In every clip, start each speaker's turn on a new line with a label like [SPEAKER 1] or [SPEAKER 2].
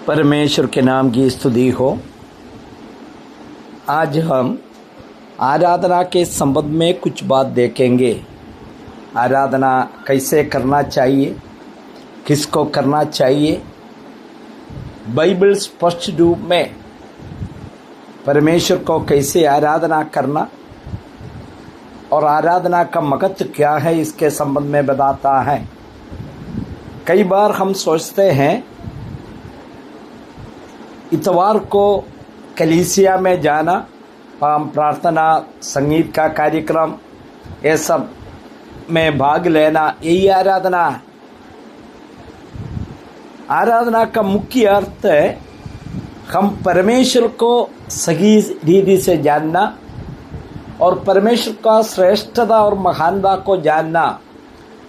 [SPEAKER 1] परमेश्वर के नाम की स्तुति हो। आज हम आराधना के संबंध में कुछ बात देखेंगे। आराधना कैसे करना चाहिए, किसको करना चाहिए। बाइबल स्पष्ट रूप में परमेश्वर को कैसे आराधना करना और आराधना का महत्व क्या है, इसके संबंध में बताता है। कई बार हम सोचते हैं इतवार को कलीसिया में जाना, प्रार्थना, संगीत का कार्यक्रम, ये सब में भाग लेना, यही आराधना है। आराधना का मुख्य अर्थ है हम परमेश्वर को सही रीति से जानना और परमेश्वर का श्रेष्ठता और महानता को जानना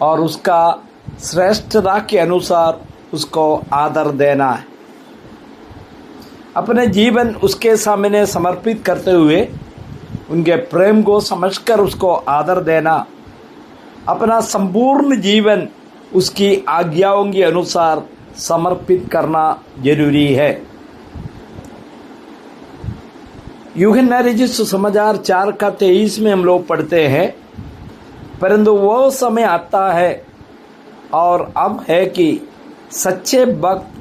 [SPEAKER 1] और उसका श्रेष्ठता के अनुसार उसको आदर देना है। अपने जीवन उसके सामने समर्पित करते हुए उनके प्रेम को समझकर उसको आदर देना, अपना संपूर्ण जीवन उसकी आज्ञाओं के अनुसार समर्पित करना जरूरी है। यूहन्ना रचित सुसमाचार 4:23 में हम लोग पढ़ते हैं, परंतु वो समय आता है और अब है कि सच्चे भक्त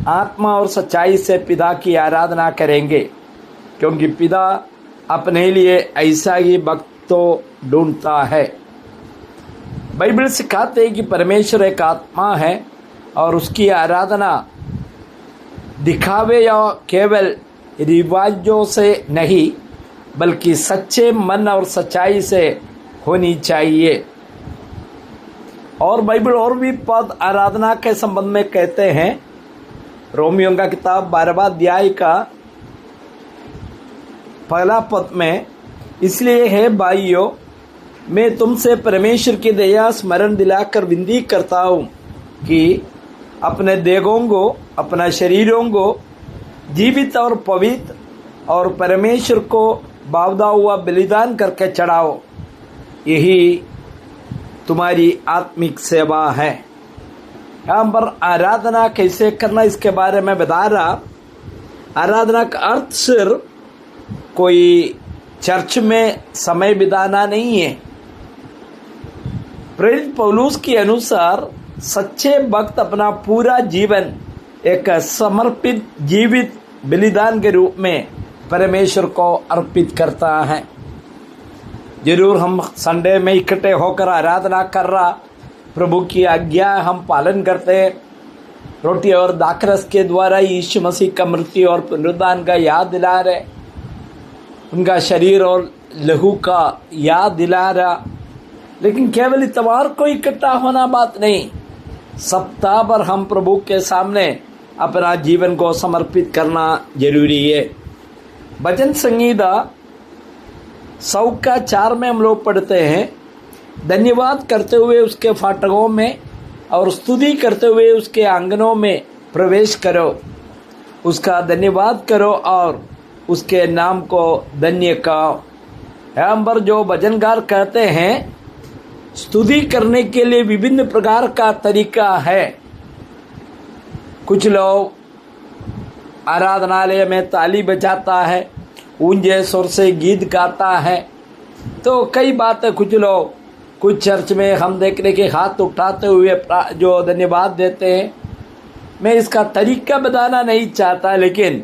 [SPEAKER 1] आत्मा और सच्चाई से पिता की आराधना करेंगे, क्योंकि पिता अपने लिए ऐसा ही भक्त तो ढूंढता है। बाइबल सिखाते हैं कि परमेश्वर एक आत्मा है और उसकी आराधना दिखावे या केवल रिवाजों से नहीं बल्कि सच्चे मन और सच्चाई से होनी चाहिए। और बाइबल और भी पद आराधना के संबंध में कहते हैं। रोमियों का किताब 12वां अध्याय का 1 पद में, इसलिए है भाइयों, मैं तुमसे परमेश्वर की दया स्मरण दिलाकर विनती करता हूँ कि अपने देहों को, अपना शरीरों को जीवित और पवित्र और परमेश्वर को भावता हुआ बलिदान करके चढ़ाओ, यही तुम्हारी आत्मिक सेवा है। यहाँ पर आराधना कैसे करना इसके बारे में बता रहा। आराधना का अर्थ सिर्फ कोई चर्च में समय बिताना नहीं है। प्रेरित पौलुस के अनुसार सच्चे भक्त अपना पूरा जीवन एक समर्पित जीवित बलिदान के रूप में परमेश्वर को अर्पित करता है। जरूर हम संडे में इकट्ठे होकर आराधना कर रहा, प्रभु की आज्ञा हम पालन करते हैं। रोटी और दाखरस के द्वारा यीशु मसीह का मृत्यु और पुनरुत्थान का याद दिला रहे, उनका शरीर और लहू का याद दिला रहा। लेकिन केवल इतवार को इकट्ठा होना बात नहीं, सप्ताह भर हम प्रभु के सामने अपना जीवन को समर्पित करना जरूरी है। भजन संगीता 100:4 में हम लोग पढ़ते हैं, धन्यवाद करते हुए उसके फाटकों में और स्तुति करते हुए उसके आंगनों में प्रवेश करो, उसका धन्यवाद करो और उसके नाम को धन्य कहो। यहाँ पर जो भजनकार कहते हैं, स्तुति करने के लिए विभिन्न प्रकार का तरीका है। कुछ लोग आराधनालय में ताली बजाता है, ऊंचे स्वर से गीत गाता है, तो कई बातें। कुछ चर्च में हम देख रहे कि हाथ उठाते हुए जो धन्यवाद देते हैं। मैं इसका तरीका बताना नहीं चाहता, लेकिन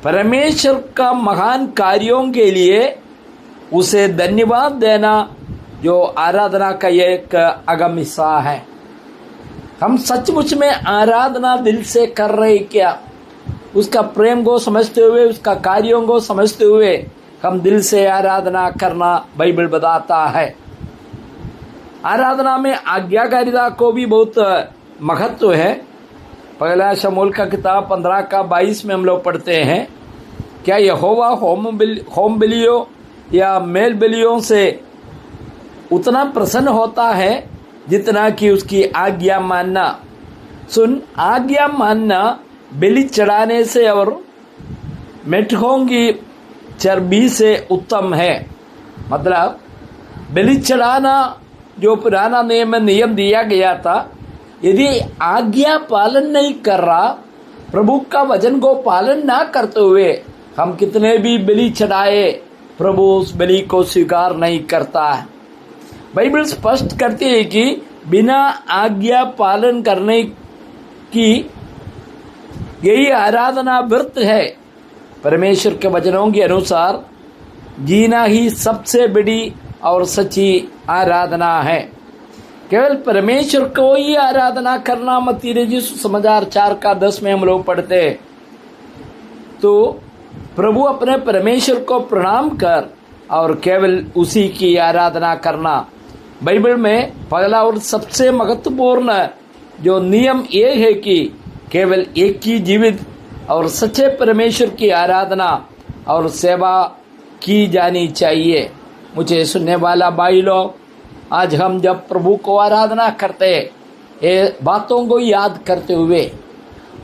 [SPEAKER 1] परमेश्वर का महान कार्यों के लिए उसे धन्यवाद देना जो आराधना का एक अगम हिस्सा है। हम सचमुच में आराधना दिल से कर रहे क्या, उसका प्रेम को समझते हुए, उसका कार्यों को समझते हुए हम दिल से आराधना करना बाइबल बताता है। आराधना में आज्ञाकारिता को भी बहुत महत्व है। 1 शमूएल का किताब 15:22 में हम लोग पढ़ते हैं, क्या यहोवा होम बलियों या मेल बलियों से उतना प्रसन्न होता है जितना कि उसकी आज्ञा मानना। सुन, आज्ञा मानना बलि चढ़ाने से और मेंढकों की चर्बी से उत्तम है। मतलब बलि चढ़ाना जो पुराना नियम दिया गया था, यदि आज्ञा पालन नहीं कर रहा प्रभु का वचन को पालन ना करते हुए हम कितने भी बलि चढ़ाए, प्रभु उस बलि को स्वीकार नहीं करता है। बाइबल स्पष्ट करती है कि बिना आज्ञा पालन करने की यही आराधना व्यर्थ है। परमेश्वर के वचनों के अनुसार जीना ही सबसे बड़ी और सच्ची आराधना है। केवल परमेश्वर को ही आराधना करना मत। यीशु समाचार 4:10 में हम लोग पढ़ते हैं, तो प्रभु अपने परमेश्वर को प्रणाम कर और केवल उसी की आराधना करना। बाइबल में पहला और सबसे महत्वपूर्ण जो नियम ये है कि केवल एक ही जीवित और सच्चे परमेश्वर की आराधना और सेवा की जानी चाहिए। मुझे सुनने वाला भाई लोग, आज हम जब प्रभु को आराधना करते हैं, ये बातों को याद करते हुए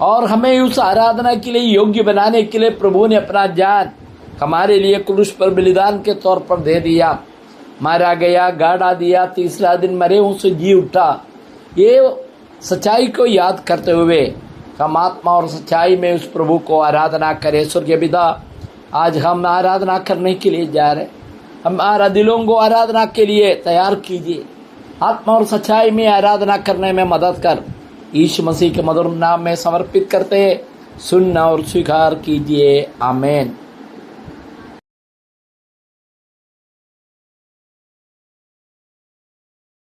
[SPEAKER 1] और हमें उस आराधना के लिए योग्य बनाने के लिए प्रभु ने अपना जान हमारे लिए क्रूस पर बलिदान के तौर पर दे दिया, मारा गया, गाड़ा दिया, तीसरा दिन मरे उसे जी उठा। ये सच्चाई को याद करते हुए हम आत्मा और सच्चाई में उस प्रभु को आराधना करें। स्वर्गीय पिता, आज हम आराधना करने के लिए जा रहे हैं। हमारा दिलों को आराधना के लिए तैयार कीजिए। आत्मा और सच्चाई में आराधना करने में मदद कर। यीशु मसीह के मधुर नाम में समर्पित करते, सुनना और स्वीकार कीजिए। आमीन।